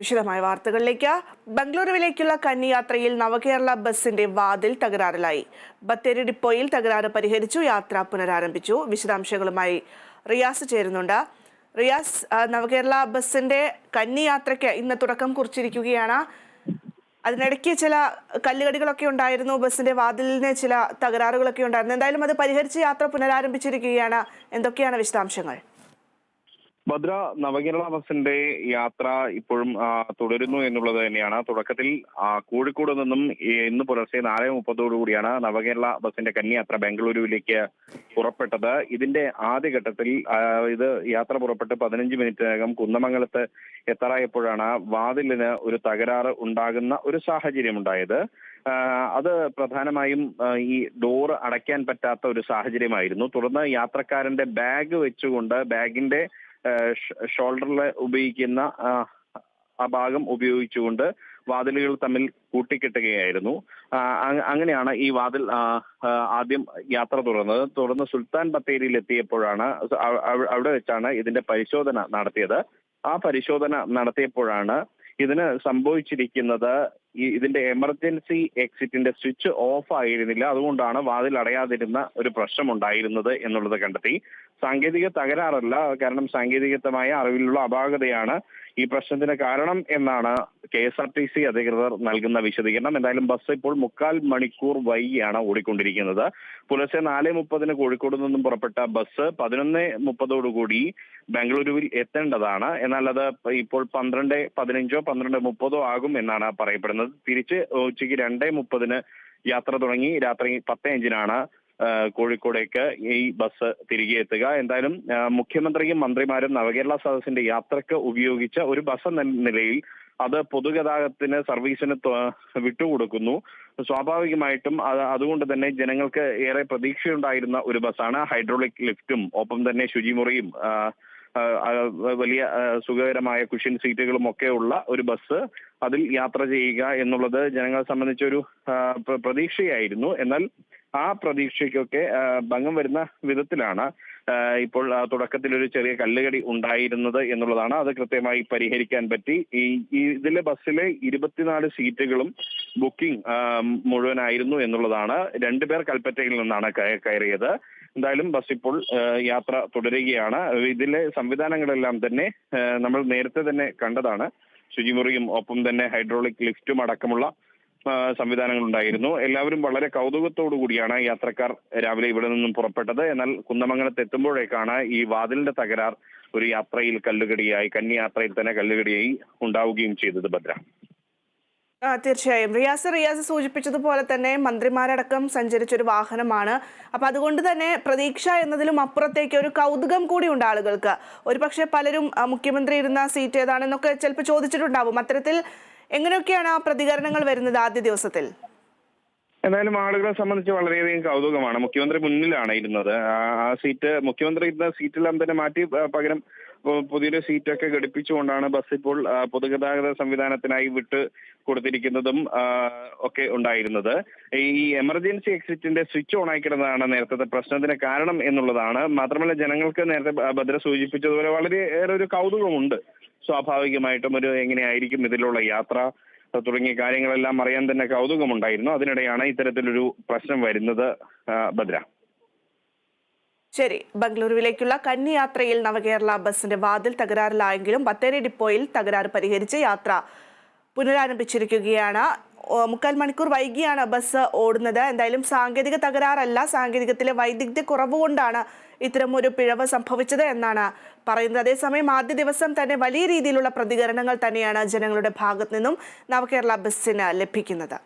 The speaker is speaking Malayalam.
വിശദമായ വാർത്തകളിലേക്ക്. ബംഗളൂരുവിലേക്കുള്ള കന്നിയാത്രയിൽ നവകേരള ബസിന്റെ വാതിൽ തകരാറിലായി. ബത്തേരി ഡിപ്പോയിൽ തകരാറ് പരിഹരിച്ചു, യാത്ര പുനരാരംഭിച്ചു. വിശദാംശങ്ങളുമായി റിയാസ് ചേരുന്നുണ്ട്. റിയാസ്, നവകേരള ബസിന്റെ കന്നിയാത്രയ്ക്ക് ഇന്ന് തുടക്കം കുറിച്ചിരിക്കുകയാണ്. അതിനിടയ്ക്ക് ചില കല്ലുകടികളൊക്കെ ഉണ്ടായിരുന്നു, ബസിന്റെ വാതിലിന് ചില തകരാറുകളൊക്കെ ഉണ്ടായിരുന്നു. എന്തായാലും അത് പരിഹരിച്ച് യാത്ര പുനരാരംഭിച്ചിരിക്കുകയാണ്. എന്തൊക്കെയാണ് വിശദാംശങ്ങൾ? ഭദ്ര, നവകേരള ബസിന്റെ യാത്ര ഇപ്പോഴും തുടരുന്നു എന്നുള്ളത് തന്നെയാണ്. തുടക്കത്തിൽ കോഴിക്കോട് നിന്നും ഇന്ന് പുലർച്ചെ 4:30 നവകേരള ബസിന്റെ കന്നിയാത്ര ബംഗളൂരുവിലേക്ക് പുറപ്പെട്ടത്. ഇതിന്റെ ആദ്യഘട്ടത്തിൽ ഇത് യാത്ര പുറപ്പെട്ട് 15 മിനിറ്റിനകം കുന്നമംഗലത്ത് എത്താറായപ്പോഴാണ് വാതിലിന് ഒരു തകരാറ് ഉണ്ടാകുന്ന ഒരു സാഹചര്യം ഉണ്ടായത്. അത് പ്രധാനമായും ഈ ഡോർ അടയ്ക്കാൻ പറ്റാത്ത ഒരു സാഹചര്യമായിരുന്നു. തുടർന്ന് യാത്രക്കാരന്റെ ബാഗ് വെച്ചുകൊണ്ട് ബാഗിന്റെ ഷോൾഡറിൽ ഉപയോഗിക്കുന്ന ആ ഭാഗം ഉപയോഗിച്ചുകൊണ്ട് വാതിലുകൾ തമ്മിൽ കൂട്ടിക്കെട്ടുകയായിരുന്നു. അങ്ങനെയാണ് ഈ വാതിൽ ആദ്യം യാത്ര തുടർന്ന് സുൽത്താൻ ബത്തേരിയിൽ എത്തിയപ്പോഴാണ് അവിടെ വെച്ചാണ് ഇതിന്റെ പരിശോധന നടത്തിയത്. ആ പരിശോധന നടത്തിയപ്പോഴാണ് ഇതിന് സംഭവിച്ചിരിക്കുന്നത്, ഇതിന്റെ എമർജൻസി എക്സിറ്റിന്റെ സ്വിച്ച് ഓഫ് ആയിരുന്നില്ല. അതുകൊണ്ടാണ് വാതിൽ അടയാതിരുന്ന ഒരു പ്രശ്നം ഉണ്ടായിരുന്നത് എന്നുള്ളത് കണ്ടെത്തി. സാങ്കേതിക തകരാറല്ല, കാരണം സാങ്കേതികമായ അറിവിലുള്ള അപാകതയാണ് ഈ പ്രശ്നത്തിന് കാരണം എന്നാണ് KSRTC അധികൃതർ നൽകുന്ന വിശദീകരണം. എന്തായാലും ബസ് ഇപ്പോൾ 3/4 മണിക്കൂർ വൈകിയാണ് ഓടിക്കൊണ്ടിരിക്കുന്നത്. പുലർച്ചെ 4:30 കോഴിക്കോട് നിന്നും പുറപ്പെട്ട ബസ് 11:30 ബാംഗ്ലൂരുവിൽ എത്തേണ്ടതാണ്. എന്നാൽ അത് ഇപ്പോൾ 12:15 12:30 ആകും എന്നാണ് പറയപ്പെടുന്നത്. തിരിച്ച് ഉച്ചയ്ക്ക് 2:30 യാത്ര തുടങ്ങി രാത്രി 10:05 കോഴിക്കോടേക്ക് ഈ ബസ് തിരികെ എത്തുക. എന്തായാലും മുഖ്യമന്ത്രിയും മന്ത്രിമാരും നവകേരള സദസ്സിന്റെ യാത്രക്ക് ഉപയോഗിച്ച ഒരു ബസ് എന്ന നിലയിൽ അത് പൊതുഗതാഗതത്തിന് സർവീസിന് വിട്ടുകൊടുക്കുന്നു. സ്വാഭാവികമായിട്ടും അതുകൊണ്ട് തന്നെ ജനങ്ങൾക്ക് ഏറെ പ്രതീക്ഷയുണ്ടായിരുന്ന ഒരു ബസ്സാണ്. ഹൈഡ്രോളിക് ലിഫ്റ്റും ഒപ്പം തന്നെ ശുചിമുറിയും വലിയ സുഖകരമായ കുഷ്യൻ സീറ്റുകളും ഒക്കെ ഉള്ള ഒരു ബസ്, അതിൽ യാത്ര ചെയ്യുക എന്നുള്ളത് ജനങ്ങളെ സംബന്ധിച്ചൊരു പ്രതീക്ഷയായിരുന്നു. എന്നാൽ ആ പ്രതീക്ഷയ്ക്കൊക്കെ ഭംഗം വരുന്ന വിധത്തിലാണ് ഇപ്പോൾ തുടക്കത്തിൽ ഒരു ചെറിയ കല്ലുകടി ഉണ്ടായിരുന്നത് എന്നുള്ളതാണ്. അത് കൃത്യമായി പരിഹരിക്കാൻ പറ്റി. ഇതിലെ ബസ്സിലെ 24 സീറ്റുകളും ബുക്കിംഗ് മുഴുവനായിരുന്നു എന്നുള്ളതാണ്. 2 പേർ കൽപ്പറ്റയിൽ നിന്നാണ് കയറിയത്. എന്തായാലും ബസ് ഇപ്പോൾ യാത്ര തുടരുകയാണ്. ഇതിലെ സംവിധാനങ്ങളെല്ലാം തന്നെ നമ്മൾ നേരത്തെ തന്നെ കണ്ടതാണ്. ശുചിമുറിയും ഒപ്പം തന്നെ ഹൈഡ്രോളിക് ലിഫ്റ്റും അടക്കമുള്ള സംവിധാനങ്ങൾ ഉണ്ടായിരുന്നു. എല്ലാവരും വളരെ കൗതുകത്തോടു കൂടിയാണ് യാത്രക്കാർ രാവിലെ ഇവിടെ നിന്നും പുറപ്പെട്ടത്. എന്നാൽ കുന്നമംഗലത്ത് എത്തുമ്പോഴേക്കാണ് ഈ വാതിലിന്റെ തകരാർ ഒരു യാത്രയിൽ കല്ലുകടിയായി, കന്നിയാത്രയിൽ തന്നെ കല്ലുകടിയായി ഉണ്ടാവുകയും ചെയ്തത്. ഭദ്ര, തീർച്ചയായും റിയാസ് സൂചിപ്പിച്ചതുപോലെ തന്നെ മന്ത്രിമാരടക്കം സഞ്ചരിച്ചൊരു വാഹനമാണ്. അപ്പൊ അതുകൊണ്ട് തന്നെ പ്രതീക്ഷ എന്നതിലും അപ്പുറത്തേക്ക് ഒരു കൗതുകം കൂടി ഉണ്ട് ആളുകൾക്ക്. ഒരുപക്ഷെ പലരും മുഖ്യമന്ത്രി ഇരുന്ന സീറ്റ് ഏതാണെന്നൊക്കെ ചിലപ്പോൾ ചോദിച്ചിട്ടുണ്ടാവും. അത്തരത്തിൽ എങ്ങനെയൊക്കെയാണ് ആ പ്രതികരണങ്ങൾ വരുന്നത് ആദ്യ ദിവസത്തിൽ? എന്തായാലും ആളുകളെ സംബന്ധിച്ച് വളരെയധികം കൗതുകമാണ്. മുഖ്യമന്ത്രി മുന്നിലാണ് ഇരുന്നത്. ആ സീറ്റ്, മുഖ്യമന്ത്രി ഇരുന്ന സീറ്റെല്ലാം തന്നെ മാറ്റി പകരം പുതിയൊരു സീറ്റൊക്കെ ഘടിപ്പിച്ചുകൊണ്ടാണ് ബസ് ഇപ്പോൾ പൊതുഗതാഗത സംവിധാനത്തിനായി വിട്ട് കൊടുത്തിരിക്കുന്നതും ഒക്കെ ഉണ്ടായിരുന്നത്. ഈ എമർജൻസി എക്സിറ്റിന്റെ സ്വിച്ച് ഓൺ ആയി കിടന്നതാണ് നേരത്തെ പ്രശ്നത്തിന് കാരണം എന്നുള്ളതാണ്. മാത്രമല്ല, ജനങ്ങൾക്ക് നേരത്തെ ഭദ്ര സൂചിപ്പിച്ചതുപോലെ വളരെയേറെ ഒരു കൗതുകമുണ്ട്. സ്വാഭാവികമായിട്ടും ഒരു എങ്ങനെയായിരിക്കും ഇതിലുള്ള യാത്ര തുടങ്ങിയ കാര്യങ്ങളെല്ലാം അറിയാൻ തന്നെ കൗതുകമുണ്ടായിരുന്നു. അതിനിടെയാണ് ഇത്തരത്തിലൊരു പ്രശ്നം വരുന്നത്. ഭദ്ര, ശരി. ബംഗളൂരുവിലേക്കുള്ള കന്നിയാത്രയിൽ നവകേരള ബസിന്റെ വാതിൽ തകരാറിലായെങ്കിലും ബത്തേരി ഡിപ്പോയിൽ തകരാറ് പരിഹരിച്ച് യാത്ര പുനരാരംഭിച്ചിരിക്കുകയാണ്. 3/4 മണിക്കൂർ വൈകിയാണ് ബസ് ഓടുന്നത്. എന്തായാലും സാങ്കേതിക തകരാറല്ല, സാങ്കേതികത്തിലെ വൈദഗ്ധ്യ കുറവ് കൊണ്ടാണ് ഇത്തരമൊരു പിഴവ് സംഭവിച്ചത് എന്നാണ് പറയുന്നത്. അതേസമയം ആദ്യ ദിവസം തന്നെ വലിയ രീതിയിലുള്ള പ്രതികരണങ്ങൾ തന്നെയാണ് ജനങ്ങളുടെ ഭാഗത്തു നിന്നും നവകേരള ബസ്സിന് ലഭിക്കുന്നത്.